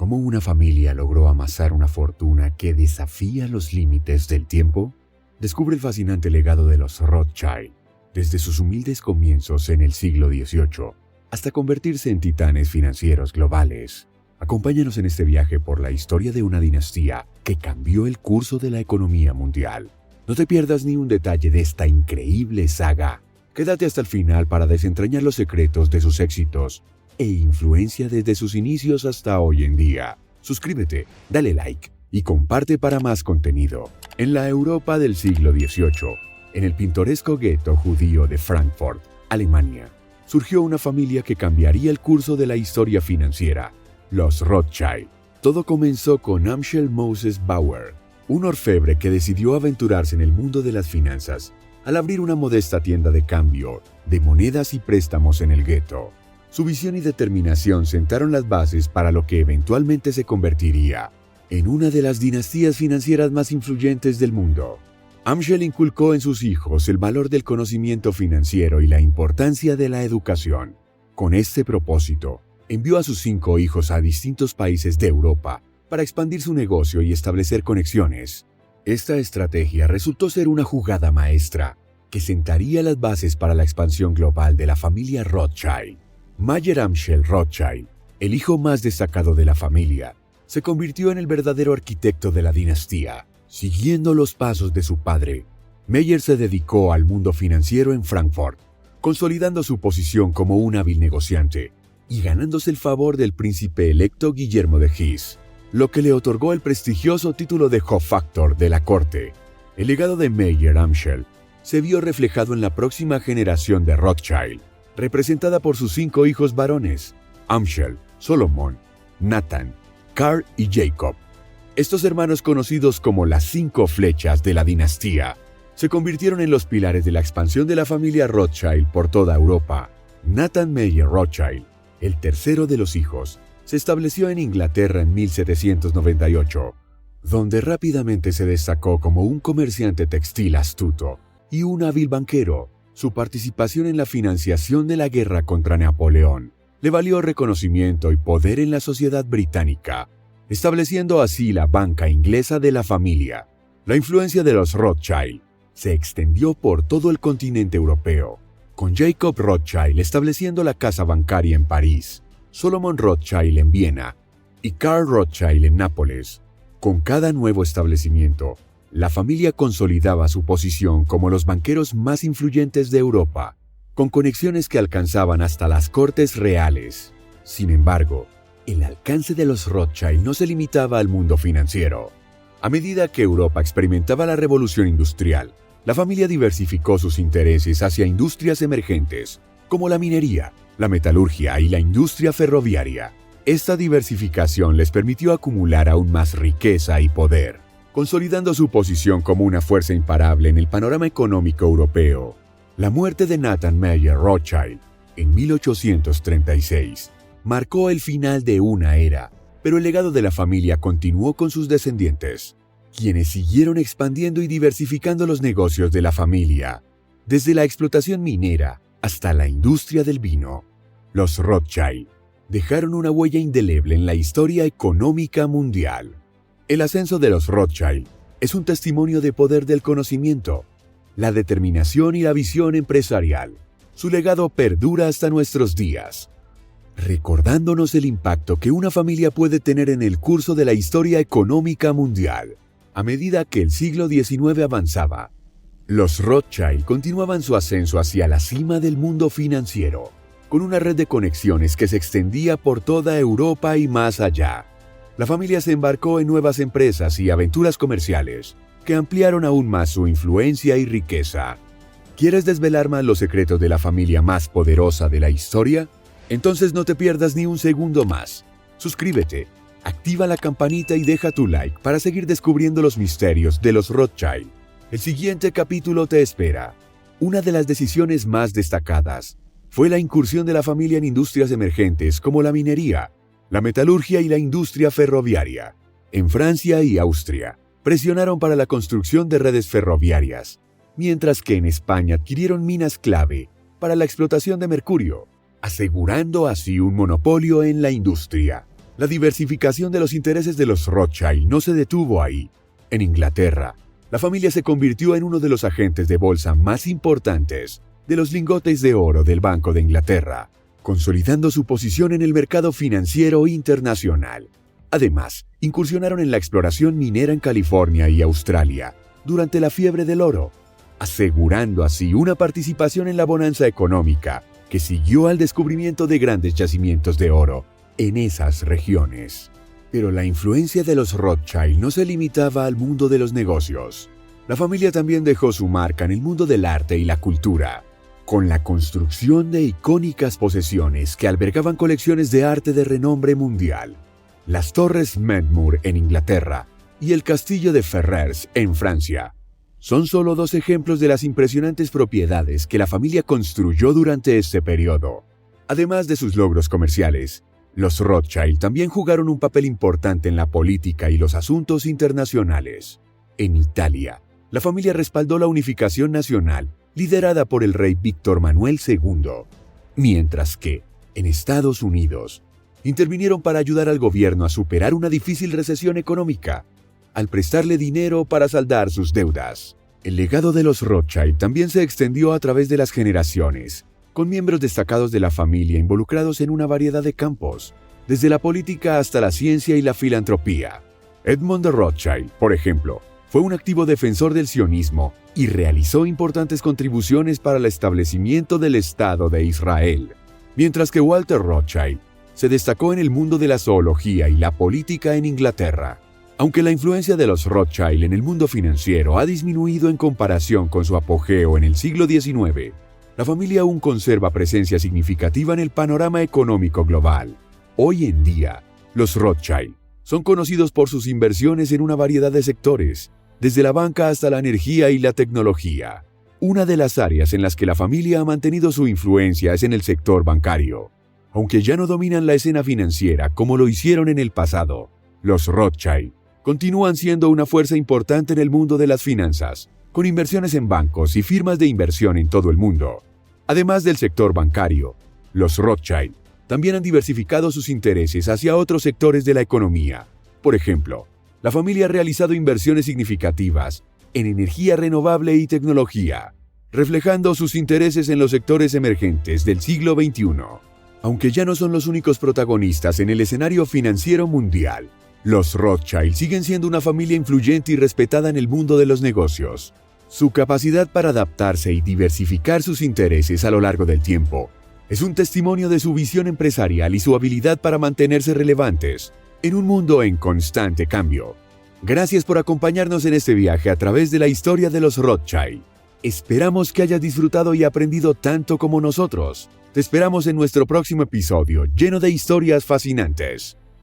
¿Cómo una familia logró amasar una fortuna que desafía los límites del tiempo? Descubre el fascinante legado de los Rothschild, desde sus humildes comienzos en el siglo XVIII hasta convertirse en titanes financieros globales. Acompáñanos en este viaje por la historia de una dinastía que cambió el curso de la economía mundial. No te pierdas ni un detalle de esta increíble saga. Quédate hasta el final para desentrañar los secretos de sus éxitos e influencia desde sus inicios hasta hoy en día. Suscríbete, dale like y comparte para más contenido. En la Europa del siglo XVIII, en el pintoresco gueto judío de Frankfurt, Alemania, surgió una familia que cambiaría el curso de la historia financiera, los Rothschild. Todo comenzó con Amschel Moses Bauer, un orfebre que decidió aventurarse en el mundo de las finanzas al abrir una modesta tienda de cambio de monedas y préstamos en el gueto. Su visión y determinación sentaron las bases para lo que eventualmente se convertiría en una de las dinastías financieras más influyentes del mundo. Amschel inculcó en sus hijos el valor del conocimiento financiero y la importancia de la educación. Con este propósito, envió a sus 5 hijos a distintos países de Europa para expandir su negocio y establecer conexiones. Esta estrategia resultó ser una jugada maestra que sentaría las bases para la expansión global de la familia Rothschild. Mayer Amschel Rothschild, el hijo más destacado de la familia, se convirtió en el verdadero arquitecto de la dinastía. Siguiendo los pasos de su padre, Mayer se dedicó al mundo financiero en Frankfurt, consolidando su posición como un hábil negociante y ganándose el favor del príncipe electo Guillermo de Hesse, lo que le otorgó el prestigioso título de Hofaktor de la corte. El legado de Mayer Amschel se vio reflejado en la próxima generación de Rothschild, representada por sus 5 hijos varones, Amschel, Solomon, Nathan, Karl y Jacob. Estos hermanos, conocidos como las 5 flechas de la dinastía, se convirtieron en los pilares de la expansión de la familia Rothschild por toda Europa. Nathan Mayer Rothschild, el tercero de los hijos, se estableció en Inglaterra en 1798, donde rápidamente se destacó como un comerciante textil astuto y un hábil banquero. Su participación en la financiación de la guerra contra Napoleón le valió reconocimiento y poder en la sociedad británica, estableciendo así la banca inglesa de la familia. La influencia de los Rothschild se extendió por todo el continente europeo, con Jacob Rothschild estableciendo la casa bancaria en París, Solomon Rothschild en Viena y Karl Rothschild en Nápoles. Con cada nuevo establecimiento, la familia consolidaba su posición como los banqueros más influyentes de Europa, con conexiones que alcanzaban hasta las cortes reales. Sin embargo, el alcance de los Rothschild no se limitaba al mundo financiero. A medida que Europa experimentaba la revolución industrial, la familia diversificó sus intereses hacia industrias emergentes, como la minería, la metalurgia y la industria ferroviaria. Esta diversificación les permitió acumular aún más riqueza y poder, consolidando su posición como una fuerza imparable en el panorama económico europeo. La muerte de Nathan Mayer Rothschild en 1836 marcó el final de una era, pero el legado de la familia continuó con sus descendientes, quienes siguieron expandiendo y diversificando los negocios de la familia, desde la explotación minera hasta la industria del vino. Los Rothschild dejaron una huella indeleble en la historia económica mundial. El ascenso de los Rothschild es un testimonio de poder del conocimiento, la determinación y la visión empresarial. Su legado perdura hasta nuestros días, recordándonos el impacto que una familia puede tener en el curso de la historia económica mundial. A medida que el siglo XIX avanzaba, los Rothschild continuaban su ascenso hacia la cima del mundo financiero, con una red de conexiones que se extendía por toda Europa y más allá. La familia se embarcó en nuevas empresas y aventuras comerciales que ampliaron aún más su influencia y riqueza. ¿Quieres desvelar más los secretos de la familia más poderosa de la historia? Entonces no te pierdas ni un segundo más. Suscríbete, activa la campanita y deja tu like para seguir descubriendo los misterios de los Rothschild. El siguiente capítulo te espera. Una de las decisiones más destacadas fue la incursión de la familia en industrias emergentes como la minería, la metalurgia y la industria ferroviaria. En Francia y Austria, presionaron para la construcción de redes ferroviarias, mientras que en España adquirieron minas clave para la explotación de mercurio, asegurando así un monopolio en la industria. La diversificación de los intereses de los Rothschild no se detuvo ahí. En Inglaterra, la familia se convirtió en uno de los agentes de bolsa más importantes de los lingotes de oro del Banco de Inglaterra, consolidando su posición en el mercado financiero internacional. Además, incursionaron en la exploración minera en California y Australia durante la fiebre del oro, asegurando así una participación en la bonanza económica que siguió al descubrimiento de grandes yacimientos de oro en esas regiones. Pero la influencia de los Rothschild no se limitaba al mundo de los negocios. La familia también dejó su marca en el mundo del arte y la cultura, con la construcción de icónicas posesiones que albergaban colecciones de arte de renombre mundial. Las Torres Medmur en Inglaterra y el Castillo de Ferrers en Francia son solo dos ejemplos de las impresionantes propiedades que la familia construyó durante este periodo. Además de sus logros comerciales, los Rothschild también jugaron un papel importante en la política y los asuntos internacionales. En Italia, la familia respaldó la unificación nacional liderada por el rey Víctor Manuel II, mientras que, en Estados Unidos, intervinieron para ayudar al gobierno a superar una difícil recesión económica, al prestarle dinero para saldar sus deudas. El legado de los Rothschild también se extendió a través de las generaciones, con miembros destacados de la familia involucrados en una variedad de campos, desde la política hasta la ciencia y la filantropía. Edmund de Rothschild, por ejemplo, fue un activo defensor del sionismo y realizó importantes contribuciones para el establecimiento del Estado de Israel, mientras que Walter Rothschild se destacó en el mundo de la zoología y la política en Inglaterra. Aunque la influencia de los Rothschild en el mundo financiero ha disminuido en comparación con su apogeo en el siglo XIX, la familia aún conserva presencia significativa en el panorama económico global. Hoy en día, los Rothschild son conocidos por sus inversiones en una variedad de sectores, desde la banca hasta la energía y la tecnología. Una de las áreas en las que la familia ha mantenido su influencia es en el sector bancario. Aunque ya no dominan la escena financiera como lo hicieron en el pasado, los Rothschild continúan siendo una fuerza importante en el mundo de las finanzas, con inversiones en bancos y firmas de inversión en todo el mundo. Además del sector bancario, los Rothschild también han diversificado sus intereses hacia otros sectores de la economía. Por ejemplo, la familia ha realizado inversiones significativas en energía renovable y tecnología, reflejando sus intereses en los sectores emergentes del siglo XXI. Aunque ya no son los únicos protagonistas en el escenario financiero mundial, los Rothschild siguen siendo una familia influyente y respetada en el mundo de los negocios. Su capacidad para adaptarse y diversificar sus intereses a lo largo del tiempo es un testimonio de su visión empresarial y su habilidad para mantenerse relevantes en un mundo en constante cambio. Gracias por acompañarnos en este viaje a través de la historia de los Rothschild. Esperamos que hayas disfrutado y aprendido tanto como nosotros. Te esperamos en nuestro próximo episodio lleno de historias fascinantes.